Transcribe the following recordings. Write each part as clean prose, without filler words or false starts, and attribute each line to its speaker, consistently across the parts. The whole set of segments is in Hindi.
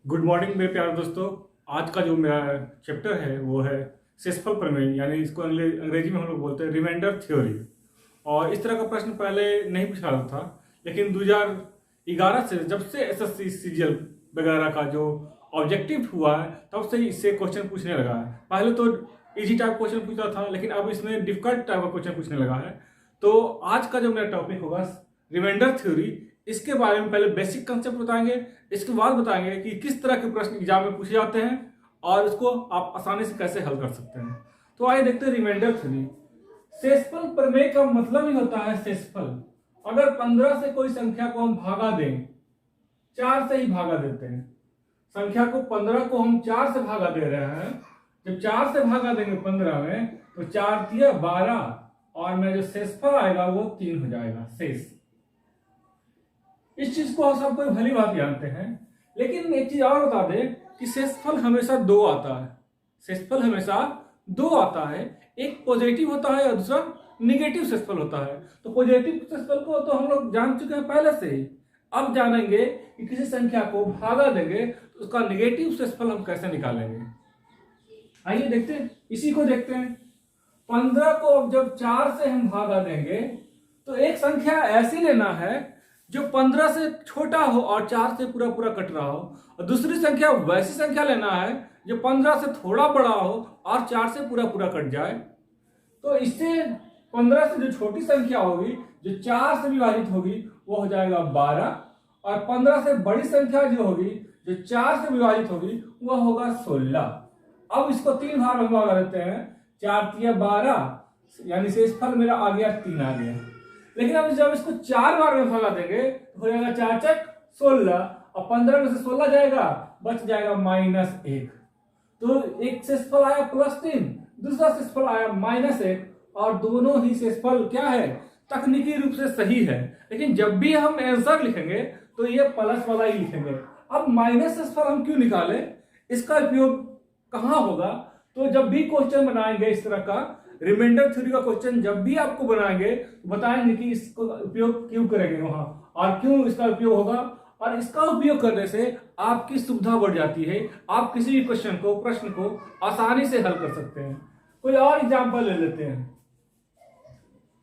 Speaker 1: गुड मॉर्निंग मेरे प्यारे दोस्तों। आज का जो मेरा चैप्टर है वो है शेषफल प्रमेय, यानी इसको अंग्रेजी में हम लोग बोलते हैं रिमाइंडर थ्योरी। और इस तरह का प्रश्न पहले नहीं पूछा जाता था, लेकिन 2011 से जब से एसएससी सीजीएल वगैरह का जो ऑब्जेक्टिव हुआ है तब से इससे क्वेश्चन पूछने लगा है। पहले तो इजी टाइप क्वेश्चन पूछता था, लेकिन अब इसमें डिफिकल्ट टाइप का क्वेश्चन पूछने लगा है। तो आज का जो मेरा टॉपिक होगा रिमाइंडर थ्योरी, इसके बारे में पहले बेसिक कंसेप्ट बताएंगे, इसके बाद बताएंगे कि किस तरह के प्रश्न एग्जाम में पूछे जाते हैं और उसको आप आसानी से कैसे हल कर सकते हैं। तो आइए देखते हैं रिमाइंडर थ्योरी। शेषफल प्रमेय का मतलब ही होता है शेषफल। अगर 15 से कोई संख्या को हम भागा दें, 4 से ही भागा देते हैं संख्या को, 15 को हम 4 से भागा दे रहे हैं। जब 4 से भागा देंगे 15 में तो 4 तिया 12 और में जो शेषफल आएगा वो 3 हो जाएगा शेष। इस चीज को सब कोई भली बात जानते हैं, लेकिन एक चीज और बता दें कि शेषफल हमेशा 2 आता है। शेषफल हमेशा 2 आता है, एक पॉजिटिव होता है और दूसरा निगेटिव शेषफल होता है। तो पॉजिटिव शेषफल को तो हम लोग जान चुके हैं पहले से ही। अब जानेंगे कि किसी संख्या को भागा देंगे तो उसका निगेटिव शेषफल हम कैसे निकालेंगे। आइए देखते हैं, इसी को देखते हैं। 15 को अब जब 4 से हम भागा देंगे तो एक संख्या ऐसी लेना है जो 15 से छोटा हो और 4 से पूरा पूरा कट रहा हो, और दूसरी संख्या वैसी संख्या लेना है जो 15 से थोड़ा बड़ा हो और 4 से पूरा पूरा कट जाए। तो इससे 15 से जो छोटी संख्या होगी जो 4 से विभाजित होगी वो हो जाएगा 12, और 15 से बड़ी संख्या जो होगी जो 4 से विभाजित होगी वह होगा 16। अब इसको 3 भाग में भागा देते हैं। 4 तिया 12, यानी शेषफल मेरा आ गया 3 आ गया। लेकिन अब जब इसको 4 बार में भागा देंगे तो हो जाएगा 4 चक 16, और 15 में से 16 जाएगा, बच जाएगा -1। तो एक शेषफल आया +3, दूसरा शेषफल आया -1, और दोनों ही शेषफल क्या है, तकनीकी रूप से सही है। लेकिन जब भी हम आंसर लिखेंगे तो ये प्लस वाला ही लिखेंगे। अब माइनस शेषफल हम क्यों निकाले, इसका उपयोग कहाँ होगा? तो जब भी क्वेश्चन बनाएंगे इस तरह का रिमाइंडर थ्योरी का क्वेश्चन जब भी आपको बनाएंगे तो बताएंगे कि इसको उपयोग क्यों करेंगे वहां और क्यों इसका उपयोग होगा। और इसका उपयोग करने से आपकी सुविधा बढ़ जाती है, आप किसी भी क्वेश्चन को, प्रश्न को आसानी से हल कर सकते हैं। कोई और एग्जांपल ले लेते हैं।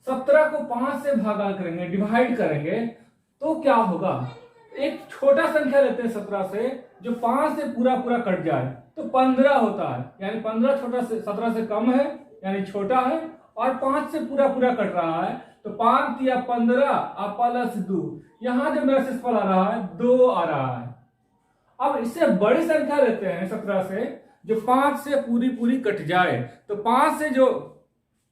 Speaker 1: 17 को 5 से भागा करेंगे, डिवाइड करेंगे तो क्या होगा? एक छोटा संख्या लेते हैं 17 से जो 5 से पूरा पूरा कट जाए तो 15 होता है, यानी 15 छोटा से 17 से कम है, यानी छोटा है, और 5 से पूरा पूरा कट रहा है। तो 5 तिया 15 +2, यहां जो मेरा शेषफल आ रहा है 2 आ रहा है। अब इससे बड़ी संख्या लेते हैं 17 से जो 5 से पूरी पूरी कट जाए। तो 5 से जो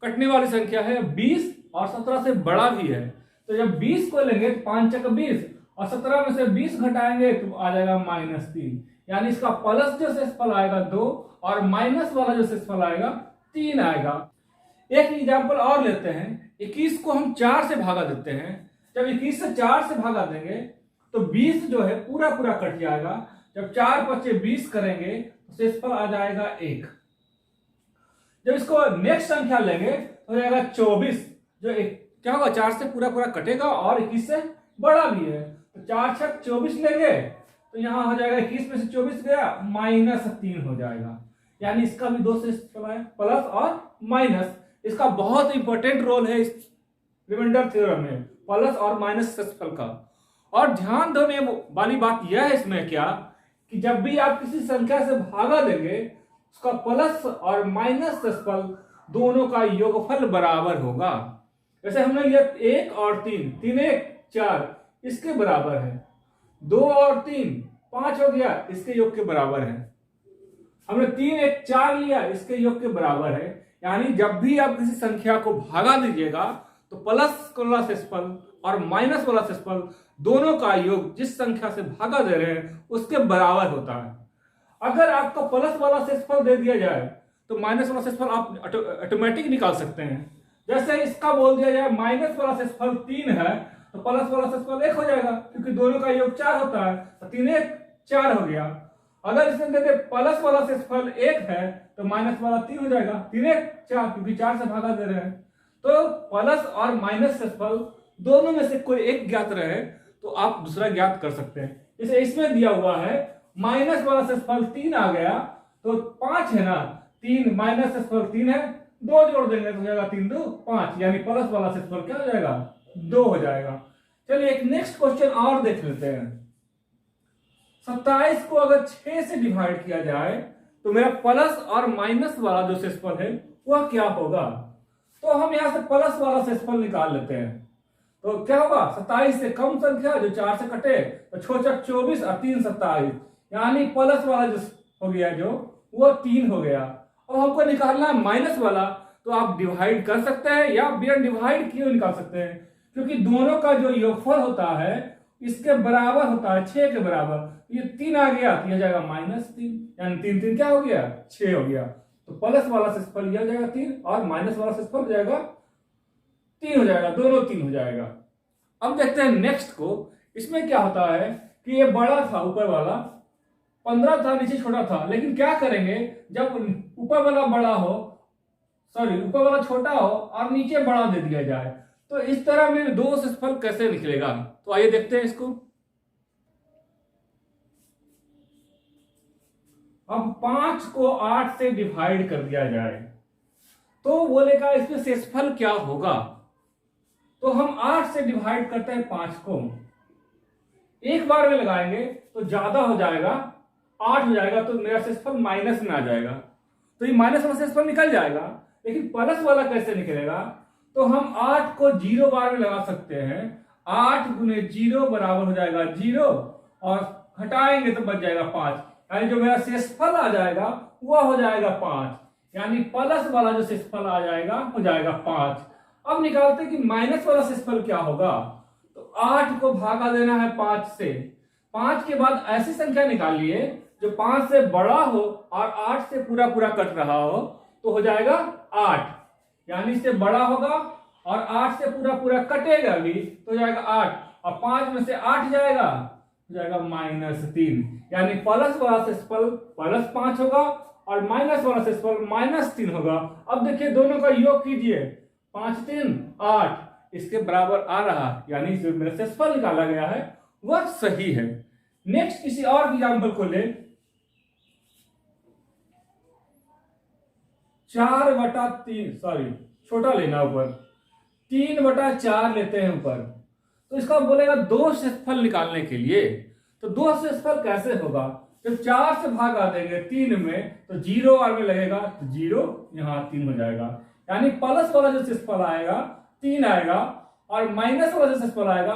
Speaker 1: कटने वाली संख्या है 20, और 17 से बड़ा भी है। तो जब 20 को लेंगे 5 चक 20, और 17 में से 20 घटाएंगे तो आ जाएगा -3, यानी इसका प्लस जो शेषफल आएगा 2 और माइनस वाला जो शेषफल आएगा 3 आएगा। एक एग्जांपल और लेते हैं। 21 को हम 4 से भागा देते हैं। जब 21 से 4 से भागा देंगे तो 20 जो है पूरा पूरा कट जाएगा। जब 4 बचे 20 करेंगे तो शेषफल आ जाएगा 1। जब इसको नेक्स्ट संख्या लेंगे तो हो जाएगा 24, जो क्या होगा, 4 से पूरा पूरा कटेगा और 21 से बड़ा भी है। तो 4 छक 24 लेंगे तो यहां हो जाएगा 21 में से 24 गया -3 हो जाएगा, यानी इसका भी 2 शेषफल है, प्लस और माइनस। इसका बहुत इंपॉर्टेंट रोल है इस रिमाइंडर थ्योरम में, प्लस और माइनस शेषफल का। और ध्यान देने वाली बात यह है इसमें क्या कि जब भी आप किसी संख्या से भागा देंगे उसका प्लस और माइनस शेषफल दोनों का योगफल बराबर होगा। जैसे हमने लिया 1 और 3, 3 1 4 इसके बराबर है, 2 और 3 5 हो गया, इसके योग के बराबर है। हमने 3 1 4 लिया, इसके योग के बराबर है। यानी जब भी आप किसी संख्या को भागा दीजिएगा तो प्लस वाला शेषफल और माइनस वाला शेषफल दोनों का योग जिस संख्या से भागा दे रहे हैं उसके बराबर होता है। अगर आपका प्लस वाला शेषफल दे दिया जाए तो माइनस वाला शेषफल आप ऑटोमेटिक निकाल सकते हैं। जैसे इसका बोल दिया जाए माइनस वाला शेषफल 3 है तो प्लस वाला शेषफल 1 हो जाएगा, क्योंकि दोनों का योग 4 होता है। तो 3 1 4 हो गया। अगर इसमें देते प्लस वाला शेषफल 1 है तो माइनस वाला 3 हो जाएगा, 3 1 4, क्योंकि 4 से भागा दे रहे हैं। तो प्लस और माइनस शेषफल दोनों में से कोई एक ज्ञात रहे तो आप दूसरा ज्ञात कर सकते हैं। जैसे इसमें दिया हुआ है माइनस वाला शेषफल 3 आ गया तो 5 है ना, 3 माइनस शेषफल 3 है, 2 जोड़ देंगे तो हो जाएगा 3 2 5, यानी प्लस वाला शेषफल क्या हो जाएगा 2 हो जाएगा। चलिए एक नेक्स्ट क्वेश्चन और देख लेते हैं। 27 को अगर 6 से डिवाइड किया जाए तो मेरा प्लस और माइनस वाला जो शेषफल है वह क्या होगा। तो हम यहां से प्लस वाला शेषफल निकाल लेते हैं। तो क्या होगा, 27 से कम संख्या जो 4 से कटे तो 6 चक 24 और 3 27, यानी प्लस वाला जो हो गया जो वो 3 हो गया। अब हमको निकालना है माइनस वाला, तो आप डिवाइड कर सकते हैं या बिना डिवाइड किए निकाल सकते हैं, क्योंकि दोनों का जो योगफल होता है इसके बराबर होता है 6 के बराबर। ये 3 आ गया तो यह जाएगा -3, यानी 3 3 क्या हो गया 6 हो गया। तो प्लस वाला शेषफल यह हो जाएगा 3 और माइनस वाला शेषफल हो जाएगा 3 हो जाएगा, दोनों 3 हो जाएगा। अब देखते हैं नेक्स्ट को। इसमें क्या होता है कि ये बड़ा था ऊपर वाला 15 था, नीचे छोटा था, लेकिन क्या करेंगे जब ऊपर वाला बड़ा हो, सॉरी ऊपर वाला छोटा हो और नीचे बड़ा दे दिया जाए तो इस तरह में दो शेषफल कैसे निकलेगा। तो आइए देखते हैं इसको। अब 5 को 8 से डिवाइड कर दिया जाए तो बोलेगा इसमें शेषफल क्या होगा। तो हम 8 से डिवाइड करते हैं 5 को, एक बार में लगाएंगे तो ज्यादा हो जाएगा, 8 हो जाएगा, तो मेरा शेषफल माइनस में आ जाएगा। तो ये माइनस वाला शेषफल निकल जाएगा, लेकिन प्लस वाला कैसे निकलेगा। तो हम 8 को 0 बार में लगा सकते हैं, 8 गुने 0 बराबर हो जाएगा 0 और घटाएंगे तो बच जाएगा 5, यानी जो मेरा शेषफल आ जाएगा वह हो जाएगा 5, यानी प्लस वाला जो शेषफल आ जाएगा हो जाएगा 5। अब निकालते हैं कि माइनस वाला शेषफल क्या होगा। तो 8 को भागा देना है 5 से, 5 के बाद ऐसी संख्या निकालिए जो 5 से बड़ा हो और 8 से पूरा पूरा कट रहा हो, तो हो जाएगा 8, यानी इससे बड़ा होगा और 8 से पूरा पूरा कटेगा भी तो हो जाएगा 8, और 5 में से 8 जाएगा हो जाएगा -3, यानी प्लस वाला शेषफल +5 होगा और माइनस वाला शेषफल -3 होगा। अब देखिए दोनों का योग कीजिए, 5 3 8 इसके बराबर आ रहा, यानी जो मेरा शेषफल निकाला गया है वह सही है। नेक्स्ट किसी और एग्जाम्पल को ले, 4/3, सॉरी छोटा लेना ऊपर, 3/4 लेते हैं ऊपर। तो इसका बोलेगा दो शेषफल निकालने के लिए। तो दो शेषफल कैसे होगा, जब 4 से भागा देंगे 3 में तो 0 बार में लगेगा तो 0 यहाँ 3 हो जाएगा, यानी प्लस वाला जो शेषफल आएगा 3 आएगा और माइनस वाला जो शेषफल आएगा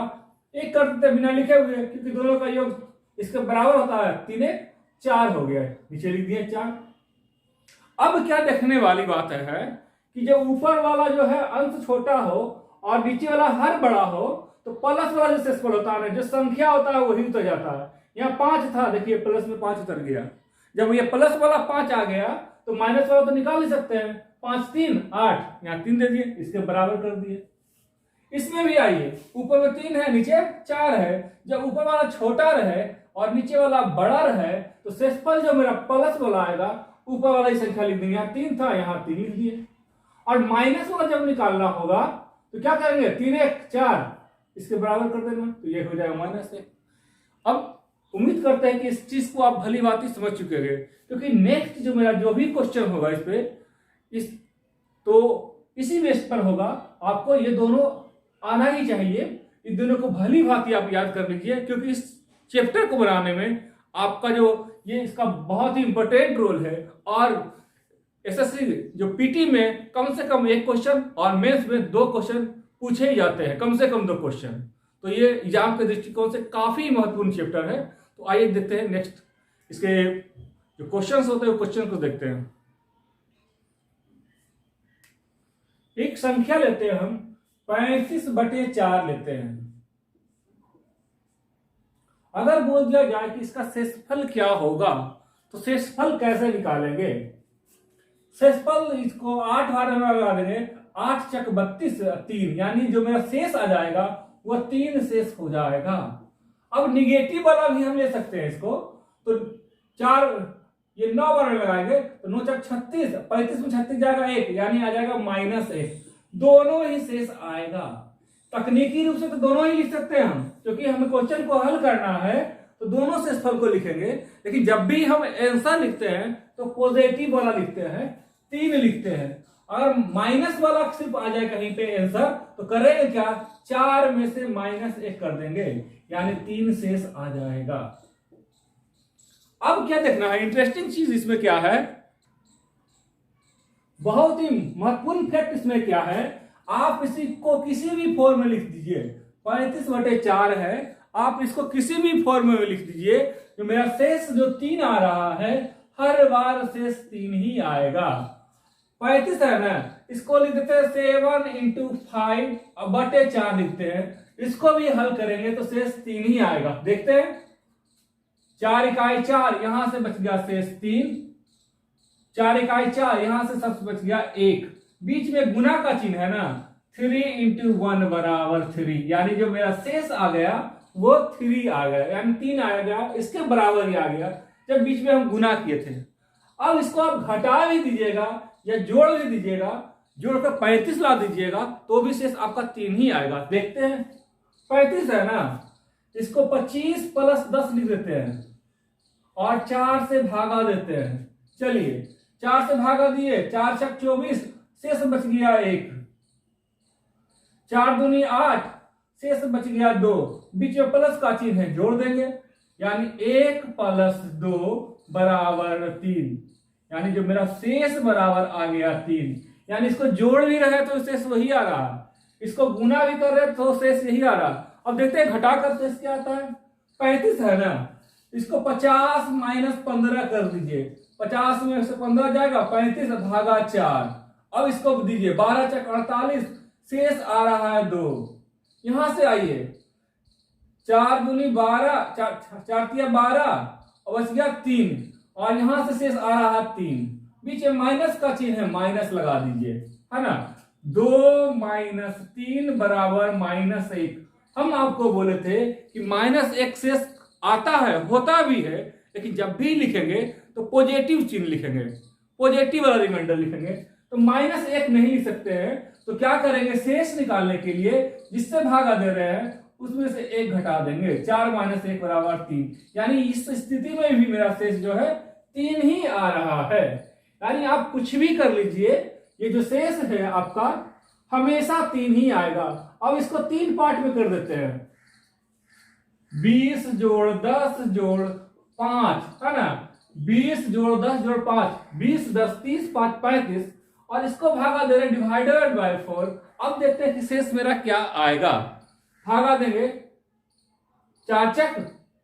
Speaker 1: 1 कर देते बिना लिखे हुए, क्योंकि दोनों का योग इसके बराबर होता है, 3 1 4 हो गया, नीचे लिख दिए 4। अब क्या देखने वाली बात है कि जब ऊपर वाला जो है अंश छोटा हो और नीचे वाला हर बड़ा हो तो प्लस वाला जो शेषफल होता है, जो संख्या होता है वही उतर जाता है। यहाँ 5 था, देखिए प्लस में 5 उतर गया। जब ये प्लस वाला 5 आ गया तो माइनस वाला तो निकाल ही सकते हैं, 5 3 8, यहाँ 3 दे दिए, इसके बराबर कर दिए। इसमें भी आइए, ऊपर में 3 है नीचे 4 है, जब ऊपर वाला छोटा रहे और नीचे वाला बड़ा रहे तो शेषफल जो मेरा प्लस वाला आएगा ऊपर वाला ही संख्या लिख देंगे, यहाँ 3 था यहाँ 3 लिख दिए। और माइनस वाला जब निकालना होगा तो क्या करेंगे, 3 1 4 इसके बराबर कर देना, तो ये हो जाएगा -1। अब उम्मीद करते हैं कि इस चीज को आप भली भांति समझ चुके हैं, क्योंकि नेक्स्ट जो मेरा जो भी क्वेश्चन होगा इस पे तो इसी बेस पर होगा। आपको ये दोनों आना ही चाहिए, इन दोनों को भली भांति आप याद कर लीजिए, क्योंकि इस चैप्टर को बनाने में आपका जो ये इसका बहुत ही इंपॉर्टेंट रोल है। और एसएससी जो पीटी में कम से कम 1 क्वेश्चन और मेंस में 2 क्वेश्चन पूछे ही जाते हैं, कम से कम 2 क्वेश्चन, तो ये एग्जाम के दृष्टिकोण से काफी महत्वपूर्ण चैप्टर है। तो आइए देखते हैं नेक्स्ट इसके जो क्वेश्चंस होते हैं वो क्वेश्चन को देखते हैं। एक संख्या लेते हैं हम 35/4 लेते हैं। अगर बोल दिया जाए कि इसका शेषफल क्या होगा तो शेषफल कैसे निकालेंगे। शेषफल इसको 8 बार में लगा देंगे, 8 चक 32 3, यानी जो मेरा शेष आ जाएगा वह 3 शेष हो जाएगा। अब निगेटिव वाला भी हम ले सकते हैं इसको, तो 4 ये 9 बार में लगाएंगे तो 9 चक 36, 35 में 36 जाएगा 1, यानी आ जाएगा -1, दोनों ही शेष आएगा। तकनीकी रूप से तो दोनों ही लिख सकते हैं हम, क्योंकि हमें क्वेश्चन को हल करना है तो दोनों शेषफल को लिखेंगे, लेकिन जब भी हम आंसर लिखते हैं तो पॉजिटिव वाला लिखते हैं, 3 लिखते हैं। अगर माइनस वाला सिर्फ आ जाए कहीं पे आंसर तो करेंगे क्या, 4 में से -1 कर देंगे, यानी 3 शेष आ जाएगा। अब क्या देखना है, इंटरेस्टिंग चीज इसमें क्या है, बहुत ही महत्वपूर्ण फैक्ट इसमें क्या है, आप इसी को किसी भी फॉर्म में लिख दीजिए। 35/4 है, आप इसको किसी भी फॉर्म में लिख दीजिए। जो मेरा शेष जो 3 आ रहा है, हर बार शेष 3 ही आएगा। 35 है ना, इसको लिख देते हैं 7 × 5/4 लिखते हैं। इसको भी हल करेंगे तो शेष 3 ही आएगा। देखते हैं, 4 इकाई 4, यहां से बच गया शेष 3, 4 इकाई 4, यहां से सबसे बच गया 1, बीच में गुना का चिन्ह है ना, 3 × 1 = 3, यानी जो मेरा शेष आ गया वो 3 आ गया, यानी 3 आ गया, इसके बराबर ही आ गया जब बीच में हम गुना किए थे। अब इसको आप घटा भी दीजिएगा या जोड़ भी दीजिएगा, जोड़कर 35 ला दीजिएगा तो भी शेष आपका 3 ही आएगा। देखते हैं, 35 है ना, इसको 25 + 10 लिख देते हैं और 4 से भागा देते हैं। चलिए 4 से भागा दिए, 4 × 6 = 24, शेष बच गया 1, 4 दूनी 8, शेष बच गया 2, बीच में प्लस का चिन्ह है, जोड़ देंगे, यानी 1 + 2 = 3, यानी जो मेरा शेष बराबर आ गया 3। यानी इसको जोड़ भी रहे तो शेष वही आ रहा, इसको गुना भी कर रहे तो शेष यही आ रहा। अब देखते हैं घटा कर शेष क्या आता है। 35 है ना, इसको 50 - 15 कर दीजिए, 50 में से 15 जाएगा, 35/4। अब इसको दीजिए 12 × 48, शेष आ रहा है 2। यहां से आइए, 4 दूनी 12, 4 × 12 और बच गया 3, और यहां से शेष आ रहा है 3, बीच में माइनस का चिन्ह है, माइनस लगा दीजिए, है ना। 2 - 3 = -1। हम आपको बोले थे कि -1 शेष आता है, होता भी है, लेकिन जब भी लिखेंगे तो पॉजिटिव चिन्ह लिखेंगे, पॉजिटिव वाला रिमाइंडर लिखेंगे। तो -1 नहीं लिख सकते हैं, तो क्या करेंगे, शेष निकालने के लिए जिससे भागा दे रहे हैं उसमें से 1 घटा देंगे, 4 - 1 = 3, यानी इस स्थिति में भी मेरा शेष जो है 3 ही आ रहा है। यानी आप कुछ भी कर लीजिए, ये जो शेष है आपका हमेशा 3 ही आएगा। अब इसको 3 पार्ट में कर देते हैं, 20 + 10 + 5, है ना, 20 + 10 + 5, 20 × 10 = 30, 5 × 35, और इसको भागा दे रहे हैं डिवाइडेड बाय 4। अब देखते हैं कि शेष मेरा क्या आएगा। भागा देंगे, 4 ×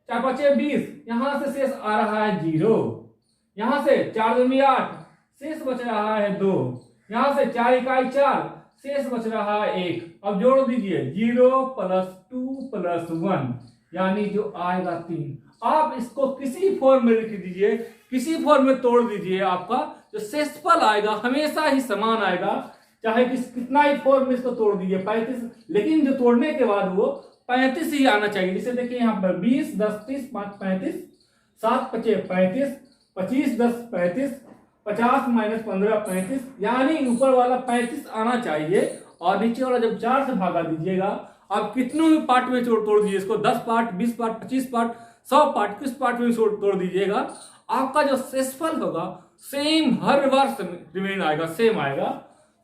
Speaker 1: 4 = 20, यहां से शेष आ रहा है 0, यहां से 4 दूनी 8, शेष बच रहा है 2, यहां से 4 इकाई 4, शेष बच रहा है 1। अब जोड़ दीजिए, 0 + 2 + 1, यानी जो आएगा 3। आप इसको किसी फॉर्म में लिख दीजिए, किसी फॉर्म में तोड़ दीजिए, आपका जो शेषफल आएगा हमेशा ही समान आएगा, चाहे कितना ही फॉर्म में इसको तोड़ दीजिए 35, लेकिन जो तोड़ने के बाद वो 35 ही आना चाहिए। जैसे देखिए यहाँ पर 20 × 10 = 30, 5 × 35, 7 × 5 = 35, 25 × 10 = 35, 50 - 15 = 35, यानी ऊपर वाला 35 आना चाहिए, और नीचे वाला जब 4 से भागा दीजिएगा, आप कितनों भी पार्ट में तोड़ दीजिए, इसको 10 पार्ट, 20 पार्ट, 25 पार्ट, 100 पार्ट, किस पार्ट में तोड़ दीजिएगा, आपका जो शेषफल होगा सेम हर बार रिमेन आएगा, सेम आएगा।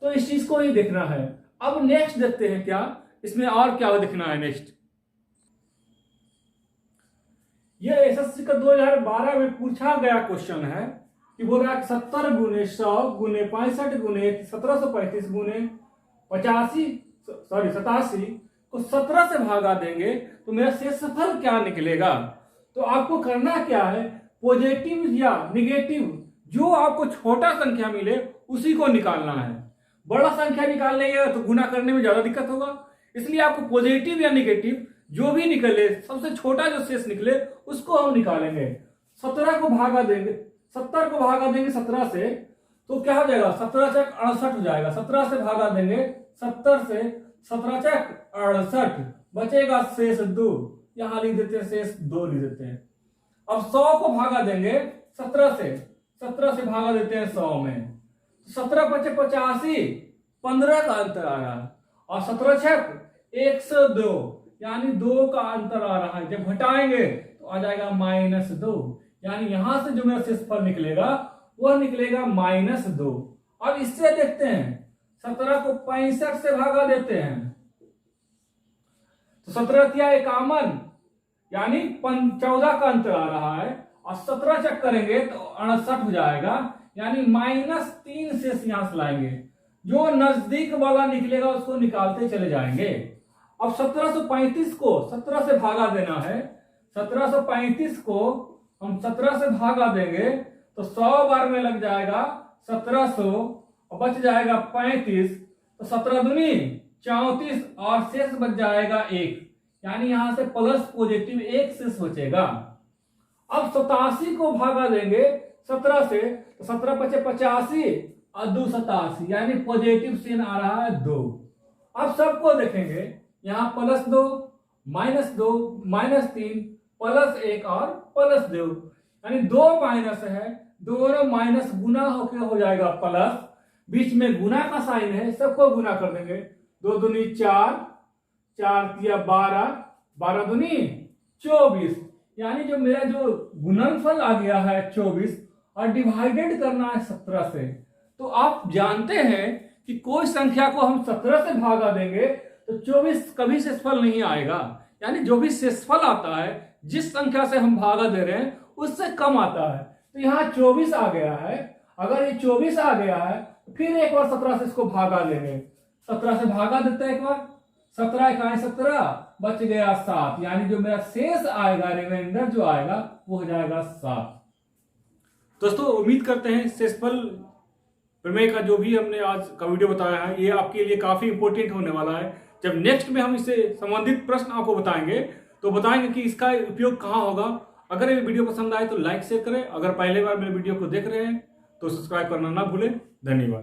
Speaker 1: तो इस चीज को ही देखना है। अब नेक्स्ट देखते हैं क्या इसमें और क्या देखना है। नेक्स्ट ये एसएससी का 2012 में पूछा गया क्वेश्चन है कि बोल रहा है 70 × 100 × 65 × 1735 × 87 को 17 से भागा देंगे तो मेरा शेषफल क्या निकलेगा। तो आपको करना क्या है, पॉजिटिव या निगेटिव जो आपको छोटा संख्या मिले उसी को निकालना है। बड़ा संख्या निकालने तो गुना करने में ज्यादा दिक्कत होगा, इसलिए आपको पॉजिटिव या निगेटिव जो भी निकले, सबसे छोटा जो शेष निकले उसको हम निकालेंगे। 17 को भागा देंगे, 70 को भागा देंगे 17 से तो क्या हो जाएगा, 17 × 68 हो जाएगा। 17 से भागा देंगे 70 से, 17 × 68 बचेगा शेष 2, यहां लिख देते हैं शेष 2 लिख देते हैं। अब 100 को भागा देंगे 17 से, 17 से भागा देते हैं 100 में, 17 × 5 = 85, 15 का अंतर आ रहा है, और 17 × 6 = 102, यानी 2 का अंतर आ रहा है। जब घटाएंगे तो आ जाएगा -2। यानी यहां से जो मेरा शेषफल निकलेगा वह निकलेगा -2। अब इससे देखते हैं, 17 को 65 से भागा देते हैं तो 17 क्या 51, यानी 14 का अंतर आ रहा है, और 17 चेक करेंगे तो 68 हो जाएगा, यानी -3 शेष यहां से लाएंगे। जो नजदीक वाला निकलेगा उसको निकालते चले जाएंगे। अब 1735 को 17 से भागा देना है। 1735 को हम 17 से भागा देंगे तो 100 बार में लग जाएगा 1700, और बच जाएगा 35, तो 17 दूनी 34 और शेष बच जाएगा 1, यानी यहां से प्लस पॉजिटिव 1 शेष बचेगा। अब 87 को भागा देंगे 17 से तो 17 बचे 85 और 2 87, यानी पॉजिटिव चिन्ह आ रहा है 2। अब सबको देखेंगे, यहां +2 -2 -3 +1 और +2, यानी 2 माइनस है, दोनों माइनस गुना होके हो जाएगा प्लस, बीच में गुना का साइन है, सबको गुना कर देंगे। 2 दूनी 4, 4 तिया 12, 12 दूनी 24, यानी जो मेरा जो गुणनफल आ गया है 24, और डिवाइडेड करना है 17 से। तो आप जानते हैं कि कोई संख्या को हम 17 से भागा देंगे तो 24 कभी शेषफल नहीं आएगा, यानी जो भी शेषफल आता है जिस संख्या से हम भागा दे रहे हैं उससे कम आता है। तो यहाँ 24 आ गया है, अगर ये 24 आ गया है फिर एक बार 17 से इसको भागा देंगे। 17 से भागा देते हैं एक बार, 17 इकाई 17, बच गया 7, यानी जो मेरा शेष आएगा, रिमाइंडर जो आएगा वो हो जाएगा 7। दोस्तों उम्मीद करते हैं शेषफल प्रमेय का जो भी हमने आज का वीडियो बताया है ये आपके लिए काफी इंपॉर्टेंट होने वाला है। जब नेक्स्ट में हम इससे संबंधित प्रश्न आपको बताएंगे तो बताएंगे कि इसका उपयोग कहाँ होगा। अगर ये वीडियो पसंद आए तो लाइक शेयर करें, अगर पहले बार मेरे वीडियो को देख रहे हैं तो सब्सक्राइब करना ना भूलें। धन्यवाद।